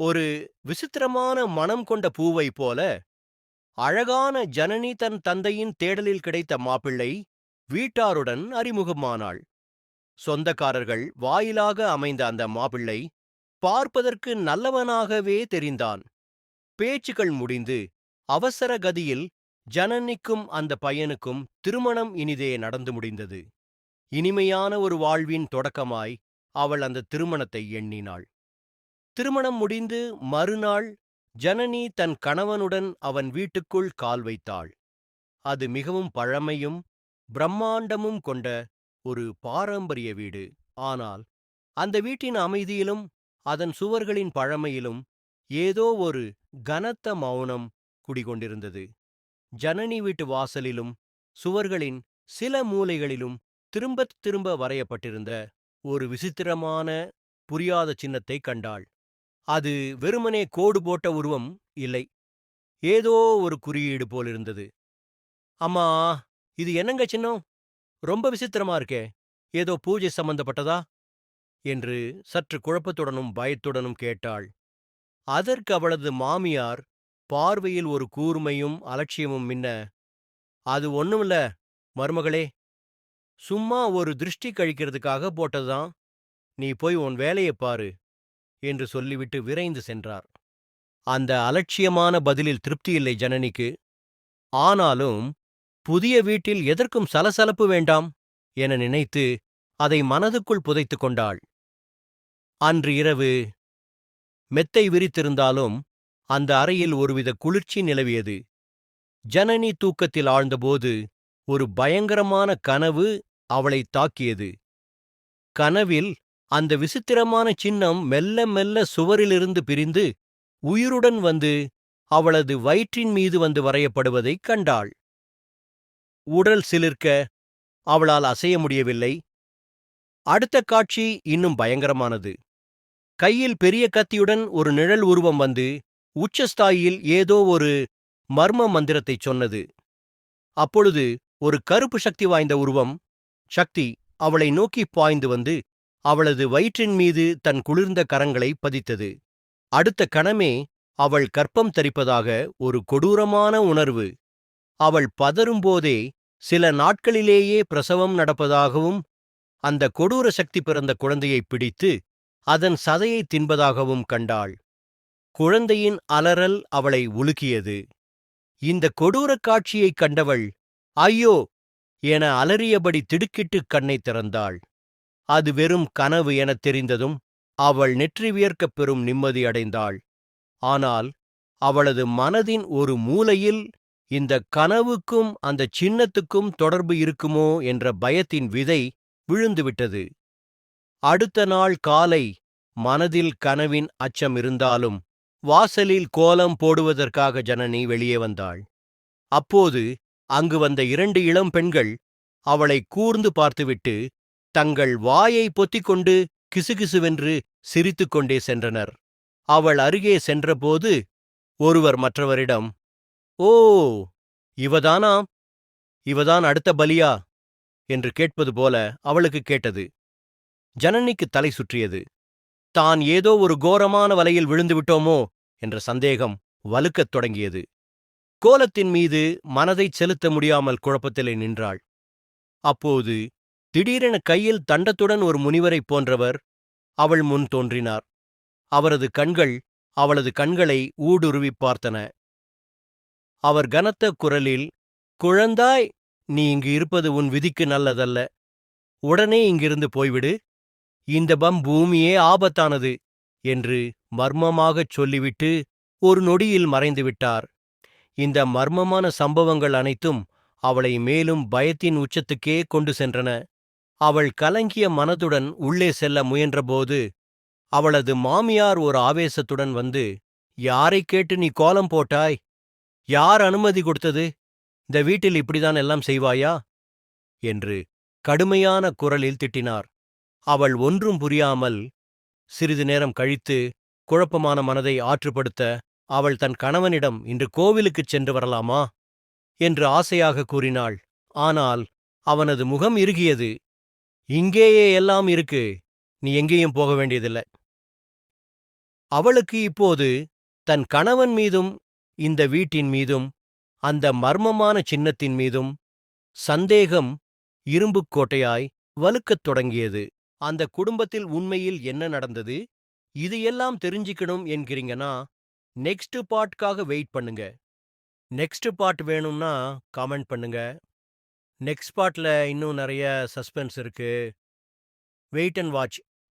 ஒரு விசித்திரமான மனம் கொண்ட பூவைப் போல, அழகான ஜனனி தன் தந்தையின் தேடலில் கிடைத்த மாப்பிள்ளை வீட்டாருடன் அறிமுகமானாள். சொந்தக்காரர்கள் வாயிலாக அமைந்த அந்த மாப்பிள்ளை பார்ப்பதற்கு நல்லவனாகவே தெரிந்தான். பேச்சுக்கள் முடிந்து அவசர கதியில் ஜனனிக்கும் அந்த பையனுக்கும் திருமணம் இனிதே நடந்து முடிந்தது. இனிமையான ஒரு வாழ்வின் தொடக்கமாய் அவள் அந்த திருமணத்தை எண்ணினாள். திருமணம் முடிந்து மறுநாள் ஜனனி தன் கணவனுடன் அவன் வீட்டுக்குள் கால் வைத்தாள். அது மிகவும் பழமையும் பிரம்மாண்டமும் கொண்ட ஒரு பாரம்பரிய வீடு. ஆனால் அந்த வீட்டின் அமைதியிலும் அதன் சுவர்களின் பழமையிலும் ஏதோ ஒரு கனத்த மௌனம் குடிகொண்டிருந்தது. ஜனனி வீட்டு வாசலிலும் சுவர்களின் சில மூலைகளிலும் திரும்பத் திரும்ப வரையப்பட்டிருந்த ஒரு விசித்திரமான புரியாத சின்னத்தை கண்டாள். அது வெறுமனே கோடு போட்ட உருவம் இல்லை, ஏதோ ஒரு குறியீடு போலிருந்தது. அம்மா, இது என்னங்க சின்னம்? ரொம்ப விசித்திரமா இருக்கே. ஏதோ பூஜை சம்பந்தப்பட்டதா என்று சற்று குழப்பத்துடனும் பயத்துடனும் கேட்டாள். அதற்கு அவளது மாமியார் பார்வையில் ஒரு கூர்மையும் அலட்சியமும் மின்ன, அது ஒண்ணுமில்ல மருமகளே, சும்மா ஒரு திருஷ்டி கழிக்கிறதுக்காக போட்டதுதான். நீ போய் உன் வேலையை பாரு என்று சொல்லிவிட்டு விரைந்து சென்றார். அந்த அலட்சியமான பதிலில் திருப்தியில்லை ஜனனிக்கு. ஆனாலும் புதிய வீட்டில் எதற்கும் சலசலப்பு வேண்டாம் என நினைத்து அதை மனதுக்குள் புதைத்துக் கொண்டாள். அன்று இரவு மெத்தை விரித்திருந்தாலும் அந்த அறையில் ஒருவித குளிர்ச்சி நிலவியது. ஜனனி தூக்கத்தில் ஆழ்ந்தபோது ஒரு பயங்கரமான கனவு அவளைத் தாக்கியது. கனவில் அந்த விசித்திரமான சின்னம் மெல்ல மெல்ல சுவரிலிருந்து பிரிந்து உயிருடன் வந்து அவளது வயிற்றின் மீது வந்து வரையப்படுவதைக் கண்டாள். உடல் சிலிர்க்க அவளால் அசைய முடியவில்லை. அடுத்த காட்சி இன்னும் பயங்கரமானது. கையில் பெரிய கத்தியுடன் ஒரு நிழல் உருவம் வந்து உச்சஸ்தாயியில் ஏதோ ஒரு மர்ம மந்திரத்தைச் சொன்னது. அப்பொழுது ஒரு கருப்பு சக்தி வாய்ந்த உருவம் சக்தி அவளை நோக்கிப் பாய்ந்து வந்து அவளது வயிற்றின் மீது தன் குளிர்ந்த கரங்களை பதித்தது. அடுத்த கணமே அவள் கர்ப்பம் தரிப்பதாக ஒரு கொடூரமான உணர்வு. அவள் பதறும்போதே சில நாட்களிலேயே பிரசவம் நடப்பதாகவும் அந்த கொடூர சக்தி பிறந்த குழந்தையை பிடித்து அதன் சதையை தின்பதாகவும் கண்டாள். குழந்தையின் அலறல் அவளை உலுக்கியது. இந்த கொடூரக் காட்சியைக் கண்டவள் ஐயோ என அலறியபடி திடுக்கிட்டு கண்ணை திறந்தாள். அது வெறும் கனவு எனத் தெரிந்ததும் அவள் நெற்றி வியர்க்கப் பெறும் நிம்மதி அடைந்தாள். ஆனால் அவளது மனதின் ஒரு மூலையில் இந்த கனவுக்கும் அந்த சின்னத்துக்கும் தொடர்பு இருக்குமோ என்ற பயத்தின் விதை விழுந்துவிட்டது. அடுத்த நாள் காலை மனதில் கனவின் அச்சம் இருந்தாலும் வாசலில் கோலம் போடுவதற்காக ஜனனி வெளியே வந்தாள். அப்போது அங்கு வந்த 2 இளம் பெண்கள் அவளை கூர்ந்து பார்த்துவிட்டு தங்கள் வாயை பொத்திக்கொண்டு கிசுகிசுவென்று சிரித்துக்கொண்டே சென்றனர். அவள் அருகே சென்றபோது ஒருவர் மற்றவரிடம், ஓ, இவதானாம், இவதான் அடுத்த பலியா என்று கேட்பது போல அவளுக்கு கேட்டது. ஜனனிக்கு தலை சுற்றியது. தான் ஏதோ ஒரு கோரமான வலையில் விழுந்து விட்டோமோ என்ற சந்தேகம் வலுக்கத் தொடங்கியது. கோலத்தின் மீது மனதைச் செலுத்த முடியாமல் குழப்பத்திலே நின்றாள். அப்போது திடீரென கையில் தண்டத்துடன் ஒரு முனிவரைப் போன்றவர் அவள் முன் தோன்றினார். அவரது கண்கள் அவளது கண்களை ஊடுருவிப் பார்த்தன. அவர் கனத்த குரலில், குழந்தாய், நீ இங்கு இருப்பது உன் விதிக்கு நல்லதல்ல. உடனே இங்கிருந்து போய்விடு. இந்த பூமியே ஆபத்தானது என்று மர்மமாகச் சொல்லிவிட்டு ஒரு நொடியில் மறைந்துவிட்டார். இந்த மர்மமான சம்பவங்கள் அனைத்தும் அவளை மேலும் பயத்தின் உச்சத்துக்கே கொண்டு சென்றன. அவள் கலங்கிய மனதுடன் உள்ளே செல்ல முயன்றபோது அவளது மாமியார் ஒரு ஆவேசத்துடன் வந்து, யாரைக் கேட்டு நீ கோலம் போட்டாய்? யார் அனுமதி கொடுத்தது? இந்த வீட்டில் இப்படிதான் எல்லாம் செய்வாயா என்று கடுமையான குரலில் திட்டினார். அவள் ஒன்றும் புரியாமல் சிறிது நேரம் கழித்து குழப்பமான மனதை ஆற்றுப்படுத்த அவள் தன் கணவனிடம் இன்று கோவிலுக்குச் சென்று வரலாமா என்று ஆசையாக கூறினாள். ஆனால் அவனது முகம் இறுகியது. இங்கேயே எல்லாம் இருக்கு, நீ எங்கேயும் போக வேண்டியதில்லை. அவளுக்கு இப்போது தன் கணவன் மீதும் இந்த வீட்டின் மீதும் அந்த மர்மமான சின்னத்தின் மீதும் சந்தேகம் இரும்புக் கோட்டையாய் வலுக்கத் தொடங்கியது. அந்த குடும்பத்தில் உண்மையில் என்ன நடந்தது? இது எல்லாம் தெரிஞ்சுக்கணும் என்கிறீங்கன்னா நெக்ஸ்ட் பார்ட்காக வெயிட் பண்ணுங்க. நெக்ஸ்ட் பார்ட் வேணும்னா காமெண்ட் பண்ணுங்க. நெக்ஸ்ட் பார்ட்ல இன்னும் நிறைய சஸ்பென்ஸ் இருக்கு. Wait and watch.